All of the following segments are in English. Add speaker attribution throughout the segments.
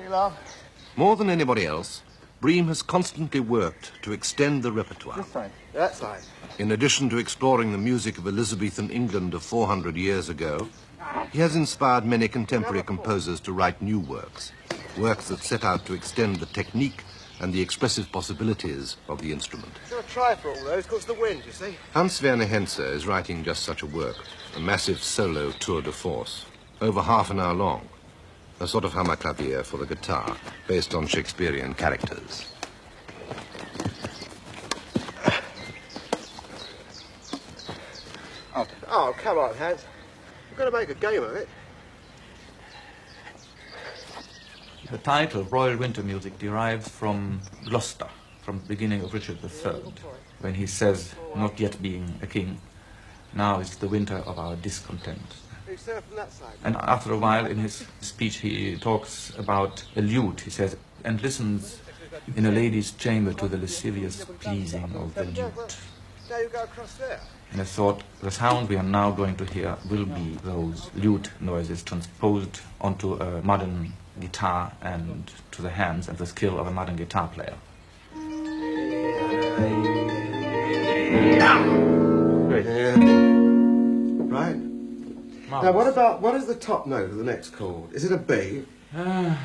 Speaker 1: Morning, love.
Speaker 2: More than anybody else, Bream has constantly worked to extend the repertoire.
Speaker 1: This side. That side.
Speaker 2: In addition to exploring the music of Elizabethan England of 400 years ago, he has inspired many contemporary composers to write new works, works that set out to extend the technique and the expressive possibilities of the instrument.
Speaker 1: Got to try for all those, cause the wind, you see.
Speaker 2: Werner Henze is writing just such a work, a massive solo tour de force, over half an hour long, a sort of hammerklavier for the guitar, based on Shakespearean characters.
Speaker 1: Oh, come on, Hans. We've got to make a game of it.
Speaker 3: The title, Royal Winter Music, derives from Gloucester, from the beginning of Richard III, when he says, not yet being a king, now is the winter of our discontent. And after a while in his speech he talks about a lute, he says, and listens in a lady's chamber to the lascivious pleasing of the lute.
Speaker 1: Now you go across there.
Speaker 3: And I thought, the sound we are now going to hear will be those lute noises transposed onto a modern guitar and to the hands and the skill of a modern guitar player.
Speaker 1: Great. Right.
Speaker 3: Marvelous.
Speaker 1: Now, what is the top note of the next chord? Is it a B?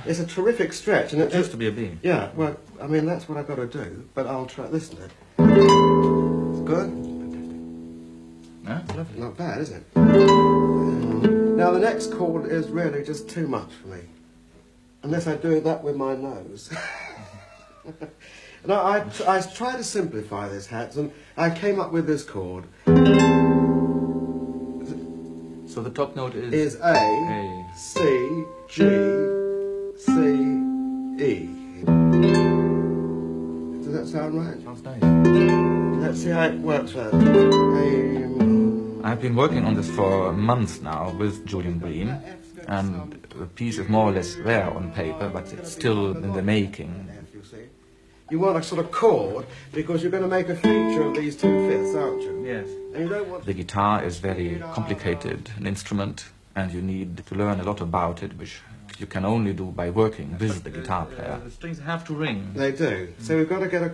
Speaker 1: It's a terrific stretch. And
Speaker 3: It used to be a B.
Speaker 1: Yeah, well, I mean, that's what I've got to do, but I'll try. Listen to it. It's good.
Speaker 3: Yeah, lovely.
Speaker 1: Not bad, is it? Now, the next chord is really just too much for me. Unless I do that with my nose. No, I tried to simplify this, Hats, and I came up with this chord.
Speaker 3: So the top note
Speaker 1: Is A, C, G, C, E. Does that sound right?
Speaker 3: Sounds nice.
Speaker 1: Let's see how it works first.
Speaker 3: I've been working on this for months now with Julian Bream, and the piece is more or less there on paper, but it's still in the making.
Speaker 1: You want a sort of chord because you're going to make a feature of these 2/5, aren't you?
Speaker 3: Yes.
Speaker 1: And you don't want
Speaker 3: The guitar is very complicated, an instrument, and you need to learn a lot about it, which you can only do by working with the guitar player. The strings have to ring.
Speaker 1: They do. So we've got to get a...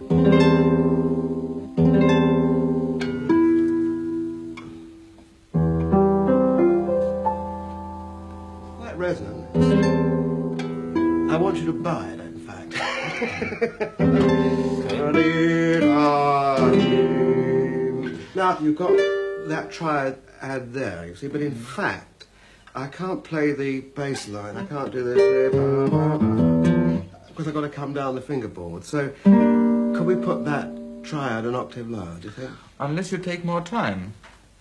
Speaker 1: That resonant. I want you to buy it, in fact. Now, you've got that triad there, you see, but in fact, I can't play the bass line. I can't do this because I've got to come down the fingerboard. So, could we put that triad an octave lower, do you think?
Speaker 3: Unless you take more time.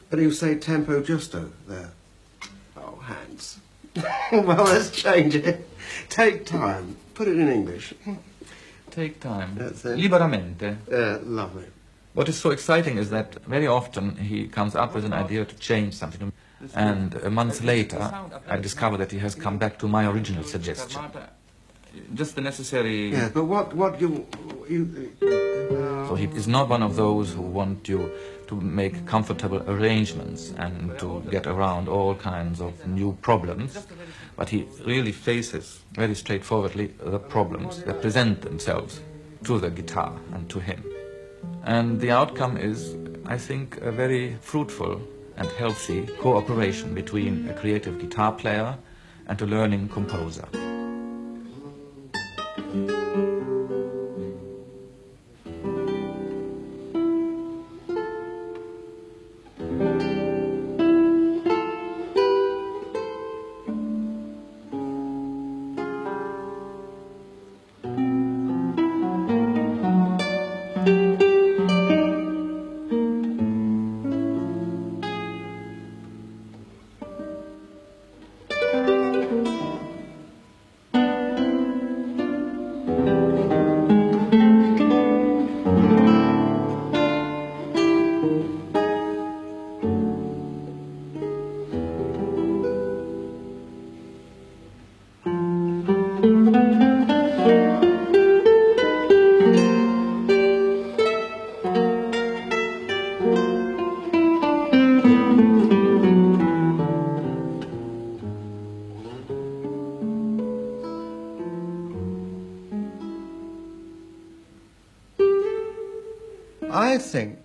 Speaker 1: But you say tempo giusto there. Oh, Hans. Well, let's change it. Take time. Put it in English.
Speaker 3: Take time.
Speaker 1: That's it.
Speaker 3: Liberamente.
Speaker 1: Lovely.
Speaker 3: What is so exciting is that very often he comes up with an idea to change something, and a month later I discover that he has come back to my original suggestion. Just the necessary...
Speaker 1: Yeah, but what you
Speaker 3: So he is not one of those who want you to make comfortable arrangements and to get around all kinds of new problems, but he really faces very straightforwardly the problems that present themselves to the guitar and to him. And the outcome is, I think, a very fruitful and healthy cooperation between a creative guitar player and a learning composer.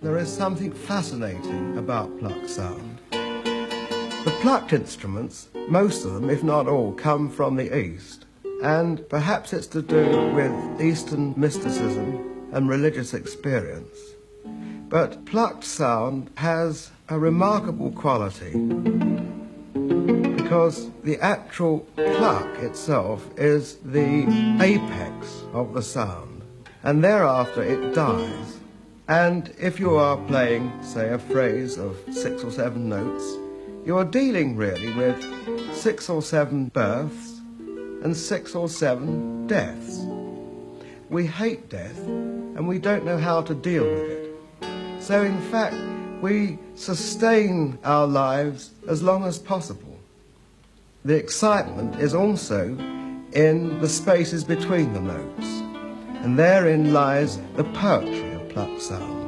Speaker 1: there is something fascinating about plucked sound. The plucked instruments, most of them, if not all, come from the East, and perhaps it's to do with Eastern mysticism and religious experience. But plucked sound has a remarkable quality because the actual pluck itself is the apex of the sound, and thereafter it dies. And if you are playing, say, a phrase of 6 or 7 notes, you are dealing really with 6 or 7 births and 6 or 7 deaths. We hate death and we don't know how to deal with it. So in fact, we sustain our lives as long as possible. The excitement is also in the spaces between the notes, and therein lies the poetry of plucked sound.